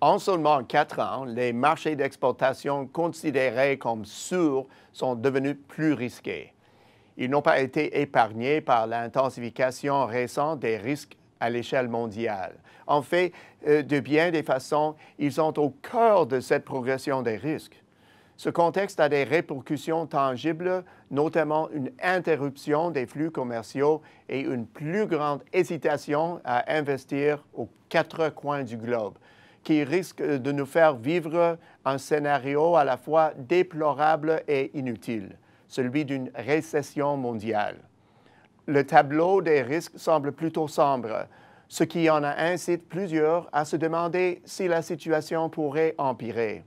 En seulement 4 ans, les marchés d'exportation considérés comme sûrs sont devenus plus risqués. Ils n'ont pas été épargnés par l'intensification récente des risques à l'échelle mondiale. En fait, de bien des façons, ils sont au cœur de cette progression des risques. Ce contexte a des répercussions tangibles, notamment une interruption des flux commerciaux et une plus grande hésitation à investir aux 4 coins du globe, qui risque de nous faire vivre un scénario à la fois déplorable et inutile, celui d'une récession mondiale. Le tableau des risques semble plutôt sombre, ce qui en incite plusieurs à se demander si la situation pourrait empirer.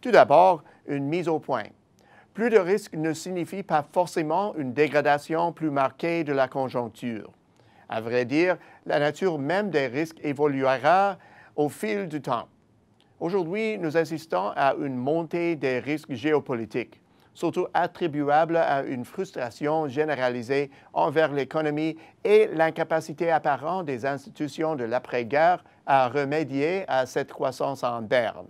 Tout d'abord, une mise au point. Plus de risques ne signifie pas forcément une dégradation plus marquée de la conjoncture. À vrai dire, la nature même des risques évoluera au fil du temps. Aujourd'hui, nous assistons à une montée des risques géopolitiques, surtout attribuables à une frustration généralisée envers l'économie et l'incapacité apparente des institutions de l'après-guerre à remédier à cette croissance en berne.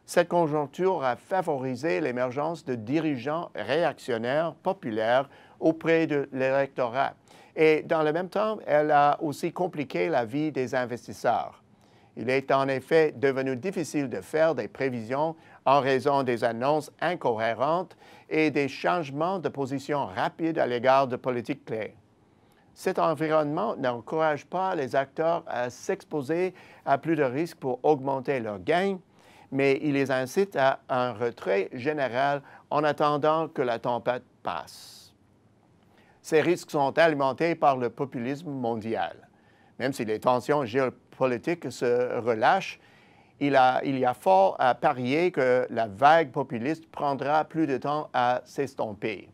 Cette conjoncture a favorisé l'émergence de dirigeants réactionnaires populaires auprès de l'électorat. Et dans le même temps, elle a aussi compliqué la vie des investisseurs. Il est en effet devenu difficile de faire des prévisions en raison des annonces incohérentes et des changements de position rapides à l'égard de politiques clés. Cet environnement n'encourage pas les acteurs à s'exposer à plus de risques pour augmenter leurs gains, mais il les incite à un retrait général en attendant que la tempête passe. Ces risques sont alimentés par le populisme mondial. Même si les tensions géopolitiques se relâchent, il y a fort à parier que la vague populiste prendra plus de temps à s'estomper.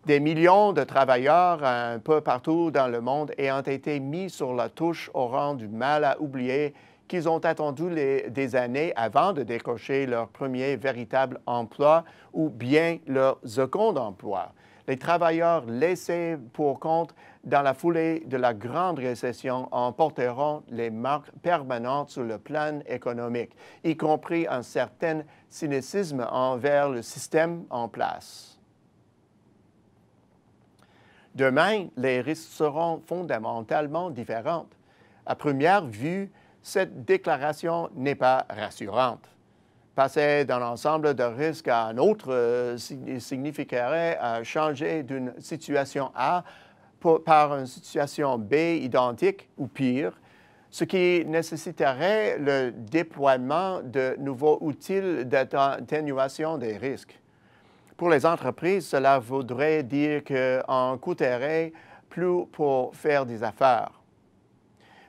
Des millions de travailleurs un peu partout dans le monde ayant été mis sur la touche auront du mal à oublier qu'ils ont attendu des années avant de décrocher leur premier véritable emploi ou bien leur second emploi. Les travailleurs laissés pour compte dans la foulée de la grande récession en porteront les marques permanentes sur le plan économique, y compris un certain cynicisme envers le système en place. Demain, les risques seront fondamentalement différents. À première vue, cette déclaration n'est pas rassurante. Passer d'un ensemble de risques à un autre signifierait changer d'une situation A par une situation B identique ou pire, ce qui nécessiterait le déploiement de nouveaux outils d'atténuation des risques. Pour les entreprises, cela voudrait dire qu'on coûterait plus pour faire des affaires.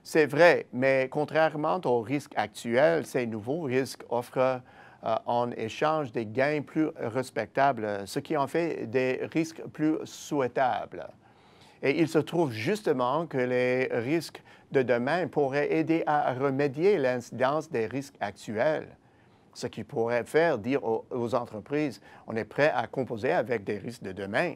C'est vrai, mais contrairement aux risques actuels, ces nouveaux risques offrent en échange des gains plus respectables, ce qui en fait des risques plus souhaitables. Et il se trouve justement que les risques de demain pourraient aider à remédier l'incidence des risques actuels, ce qui pourrait faire dire aux entreprises « on est prêt à composer avec des risques de demain ».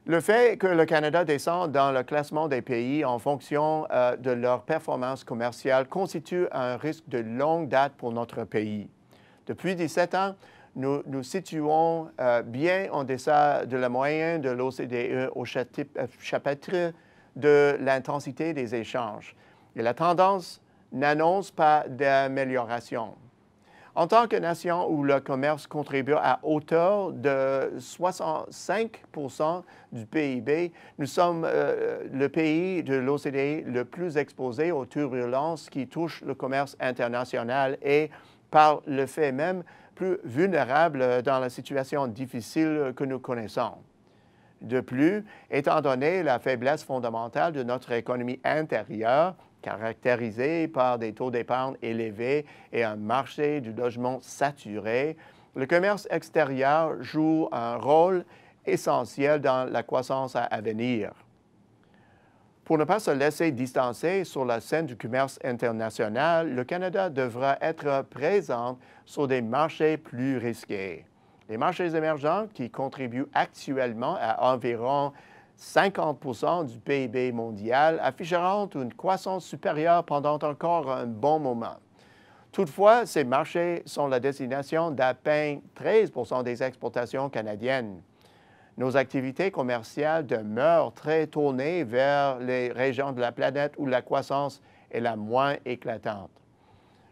Le fait que le Canada descende dans le classement des pays en fonction de leur performance commerciale constitue un risque de longue date pour notre pays. Depuis 17 ans, nous nous situons bien en deçà de la moyenne de l'OCDE au chapitre de l'intensité des échanges. Et la tendance n'annonce pas d'amélioration. En tant que nation où le commerce contribue à hauteur de 65 % du PIB, nous sommes le pays de l'OCDE le plus exposé aux turbulences qui touchent le commerce international et, par le fait même, plus vulnérable dans la situation difficile que nous connaissons. De plus, étant donné la faiblesse fondamentale de notre économie intérieure, caractérisée par des taux d'épargne élevés et un marché du logement saturé, le commerce extérieur joue un rôle essentiel dans la croissance à venir. Pour ne pas se laisser distancer sur la scène du commerce international, le Canada devra être présent sur des marchés plus risqués. Les marchés émergents, qui contribuent actuellement à environ 50% du PIB mondial, afficheront une croissance supérieure pendant encore un bon moment. Toutefois, ces marchés sont la destination d'à peine 13% des exportations canadiennes. Nos activités commerciales demeurent très tournées vers les régions de la planète où la croissance est la moins éclatante.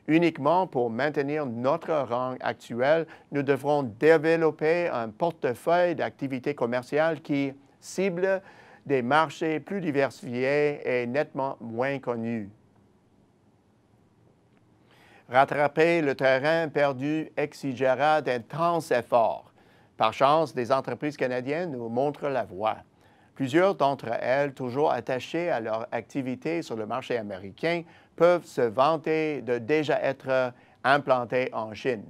Uniquement pour maintenir notre rang actuel, nous devrons développer un portefeuille d'activités commerciales qui cible des marchés plus diversifiés et nettement moins connus. Rattraper le terrain perdu exigera d'intenses efforts. Par chance, des entreprises canadiennes nous montrent la voie. Plusieurs d'entre elles, toujours attachées à leur activité sur le marché américain, peuvent se vanter de déjà être implantées en Chine.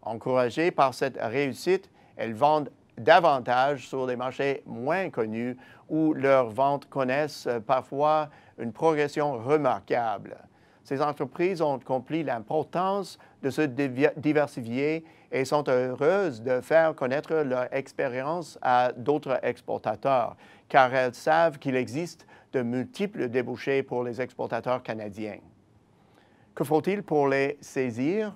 Encouragées par cette réussite, elles vendent davantage sur des marchés moins connus où leurs ventes connaissent parfois une progression remarquable. Ces entreprises ont compris l'importance de se diversifier et sont heureuses de faire connaître leur expérience à d'autres exportateurs, car elles savent qu'il existe de multiples débouchés pour les exportateurs canadiens. Que faut-il pour les saisir?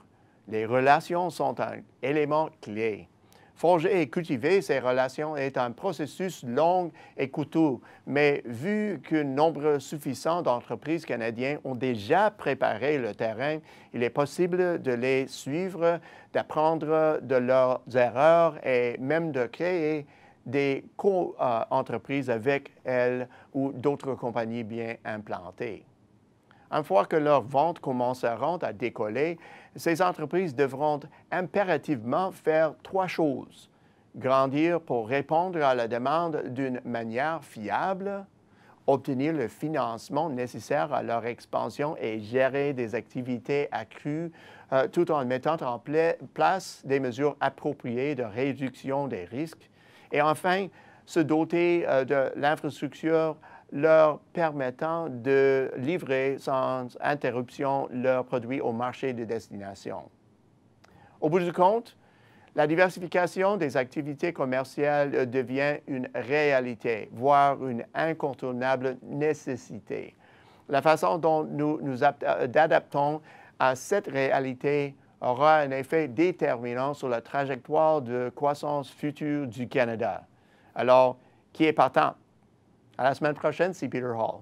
Les relations sont un élément clé. Forger et cultiver ces relations est un processus long et coûteux, mais vu qu'un nombre suffisant d'entreprises canadiennes ont déjà préparé le terrain, il est possible de les suivre, d'apprendre de leurs erreurs et même de créer des co-entreprises avec elles ou d'autres compagnies bien implantées. Une fois que leurs ventes commenceront à décoller, ces entreprises devront impérativement faire trois choses: grandir pour répondre à la demande d'une manière fiable, obtenir le financement nécessaire à leur expansion et gérer des activités accrues tout en mettant en place des mesures appropriées de réduction des risques, et enfin, se doter de l'infrastructure leur permettant de livrer sans interruption leurs produits au marché de destination. Au bout du compte, la diversification des activités commerciales devient une réalité, voire une incontournable nécessité. La façon dont nous nous adaptons à cette réalité aura un effet déterminant sur la trajectoire de croissance future du Canada. Alors, qui est partant? À la semaine prochaine, c'est Peter Hall.